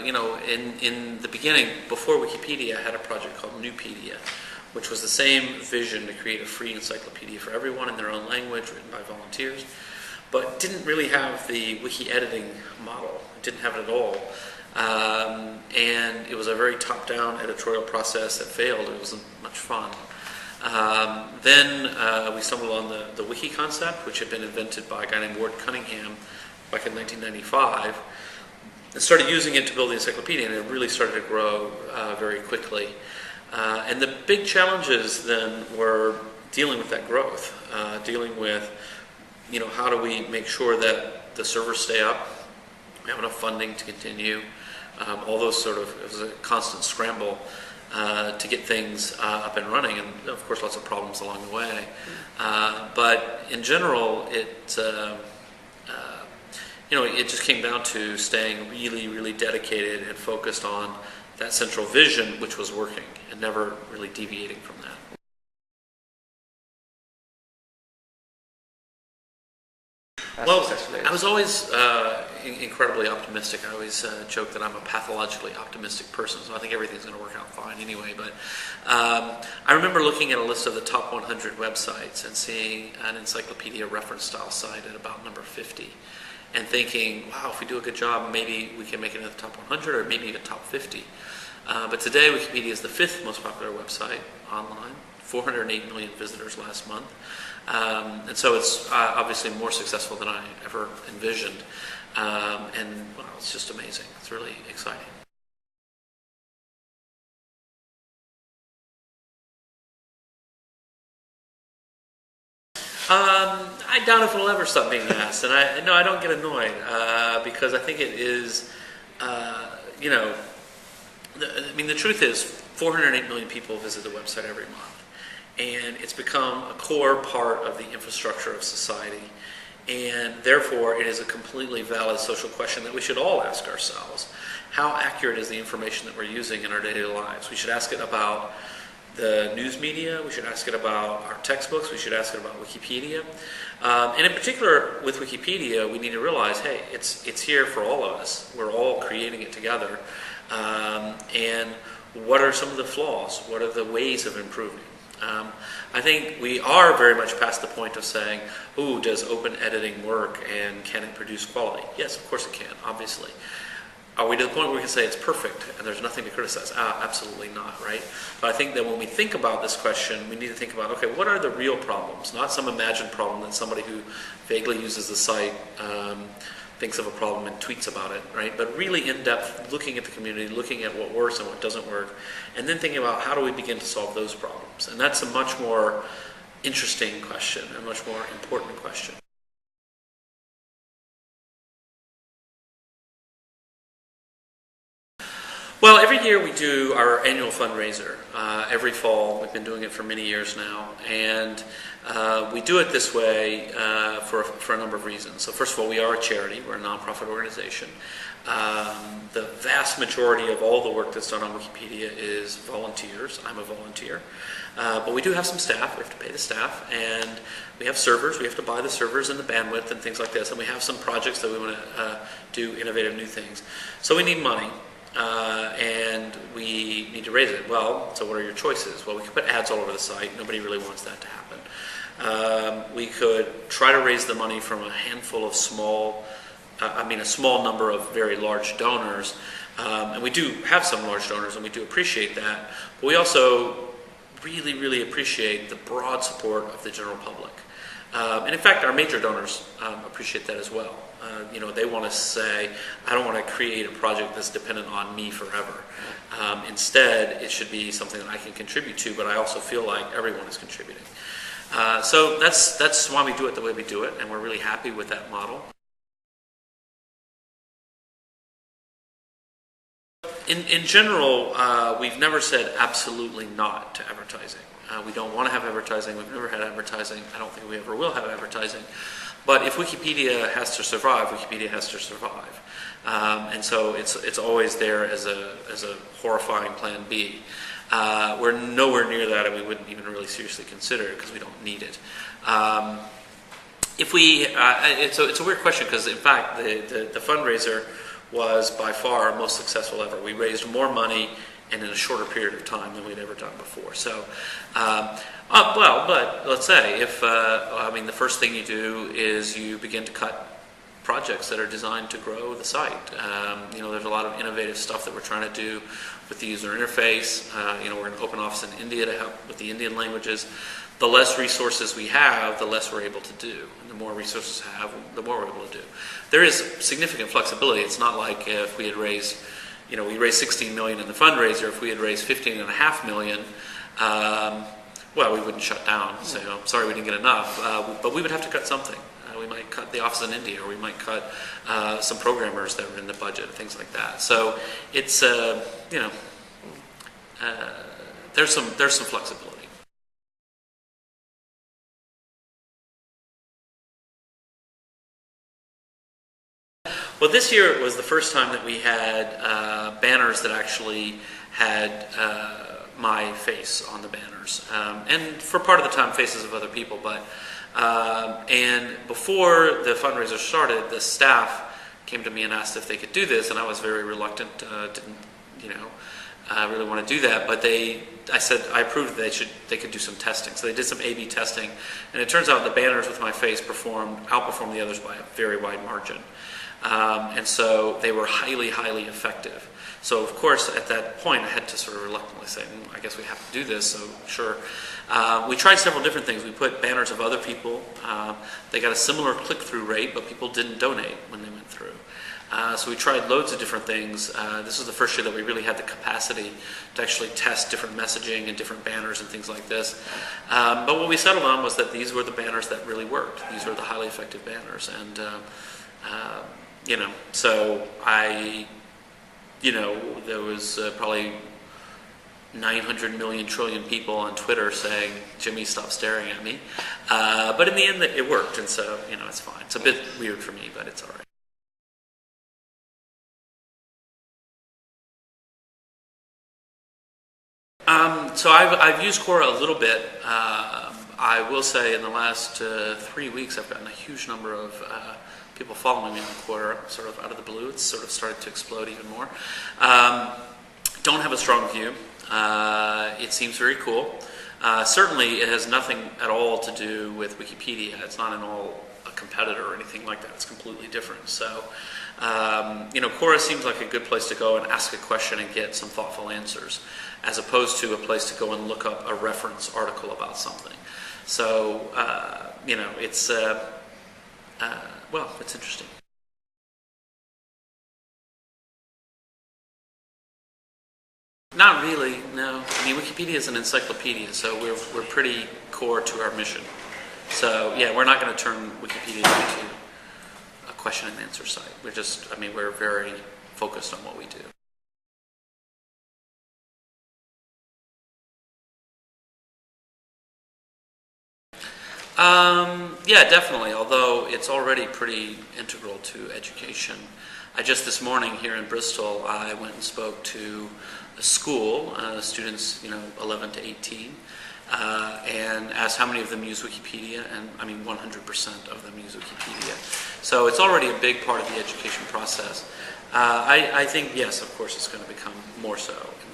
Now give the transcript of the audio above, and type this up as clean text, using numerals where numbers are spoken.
in the beginning, before Wikipedia, I had a project called Newpedia, which was the same vision to create a free encyclopedia for everyone in their own language, written by volunteers, but didn't really have the wiki editing model. It didn't have it at all. And it was a very top-down editorial process that failed. It wasn't much fun. Then we stumbled on the wiki concept, which had been invented by a guy named Ward Cunningham back in 1995, and started using it to build the encyclopedia, and it really started to grow very quickly. And the big challenges then were dealing with that growth, dealing with, how do we make sure that the servers stay up, we have enough funding to continue, all those it was a constant scramble to get things up and running, and of course lots of problems along the way. But in general, it just came down to staying really, really dedicated and focused on that central vision, which was working, and never really deviating from that. Well, I was always incredibly optimistic. I always joke that I'm a pathologically optimistic person, so I think everything's going to work out fine anyway. But I remember looking at a list of the top 100 websites and seeing an encyclopedia reference style site at about number 50, and thinking, wow, if we do a good job, maybe we can make it into the top 100 or maybe even top 50. But today, Wikipedia is the 5th most popular website online, 408 million visitors last month. And so it's obviously more successful than I ever envisioned. And well, it's just amazing. It's really exciting. I doubt if it'll ever stop being asked. And I don't get annoyed because I think it is, the truth is 408 million people visit the website every month. And it's become a core part of the infrastructure of society. And therefore, it is a completely valid social question that we should all ask ourselves. How accurate is the information that we're using in our daily lives? We should ask it about the news media. We should ask it about our textbooks. We should ask it about Wikipedia. And in particular, with Wikipedia, we need to realize, hey, it's here for all of us. We're all creating it together. And what are some of the flaws? What are the ways of improving? I think we are very much past the point of saying, ooh, does open editing work and can it produce quality? Yes, of course it can, obviously. Are we to the point where we can say it's perfect and there's nothing to criticize? Absolutely not, right? But I think that when we think about this question, we need to think about, okay, what are the real problems? Not some imagined problem that somebody who vaguely uses the site thinks of a problem and tweets about it, right? But really in-depth, looking at the community, looking at what works and what doesn't work, and then thinking about how do we begin to solve those problems. And that's a much more interesting question, a much more important question. Well, every year we do our annual fundraiser. Every fall, we've been doing it for many years now, and we do it this way for a number of reasons. So first of all, we are a charity. We're a nonprofit organization. The vast majority of all the work that's done on Wikipedia is volunteers. I'm a volunteer. But we do have some staff. We have to pay the staff, and we have servers. We have to buy the servers and the bandwidth and things like this, and we have some projects that we want to do innovative new things. So we need money. And we need to raise it. Well, so what are your choices? Well, we could put ads all over the site. Nobody really wants that to happen. We could try to raise the money from a handful of a small number of very large donors. And we do have some large donors, and we do appreciate that. But we also really, really appreciate the broad support of the general public. And in fact, our major donors appreciate that as well. They want to say, I don't want to create a project that's dependent on me forever. Instead, it should be something that I can contribute to, but I also feel like everyone is contributing. So that's why we do it the way we do it, and we're really happy with that model. In general, we've never said absolutely not to advertising. We don't want to have advertising. We've never had advertising. I don't think we ever will have advertising. But if Wikipedia has to survive, Wikipedia has to survive. And so it's always there as a horrifying plan B. We're nowhere near that, and we wouldn't even really seriously consider it because we don't need it. It's a weird question because, in fact, the fundraiser was by far our most successful ever. We raised more money and in a shorter period of time than we'd ever done before. So, but let's say if, the first thing you do is you begin to cut projects that are designed to grow the site. There's a lot of innovative stuff that we're trying to do with the user interface. We're going to open office in India to help with the Indian languages. The less resources we have, the less we're able to do. And the more resources we have, the more we're able to do. There is significant flexibility. It's not like if we had raised, we raised $16 million in the fundraiser. If we had raised $15.5 million, we wouldn't shut down. So, sorry we didn't get enough. But we would have to cut something. We might cut the office in India, or we might cut some programmers that were in the budget, things like that. So it's there's some flexibility. Well, this year was the first time that we had banners that actually had my face on the banners, and for part of the time faces of other people. But and before the fundraiser started, the staff came to me and asked if they could do this, and I was very reluctant. Didn't really want to do that, but I said I approved that they could do some testing. So they did some A/B testing, and it turns out the banners with my face outperformed the others by a very wide margin. And so they were highly, highly effective. So of course, at that point, I had to sort of reluctantly say, I guess we have to do this, so sure. We tried several different things. We put banners of other people. They got a similar click-through rate, but people didn't donate when they went through. So we tried loads of different things. This was the first year that we really had the capacity to actually test different messaging and different banners and things like this. But what we settled on was that these were the banners that really worked. These were the highly effective banners. And so there was probably 900 million trillion people on Twitter saying, Jimmy, stop staring at me. But in the end, it worked, and so, it's fine. It's a bit weird for me, but it's all right. So I've used Quora a little bit. I will say in the last 3 weeks, I've gotten a huge number of people following me on Quora, sort of out of the blue. It's sort of started to explode even more. Don't have a strong view. It seems very cool. Certainly, it has nothing at all to do with Wikipedia. It's not at all a competitor or anything like that. It's completely different. So, Quora seems like a good place to go and ask a question and get some thoughtful answers, as opposed to a place to go and look up a reference article about something. So, it's it's interesting. Not really, no. Wikipedia is an encyclopedia, so we're pretty core to our mission. So, we're not going to turn Wikipedia into a question and answer site. We're very focused on what we do. Definitely, although it's already pretty integral to education. Just this morning here in Bristol, I went and spoke to a school, students 11 to 18, and asked how many of them use Wikipedia, and 100% of them use Wikipedia. So it's already a big part of the education process. I think, yes, of course, it's going to become more so in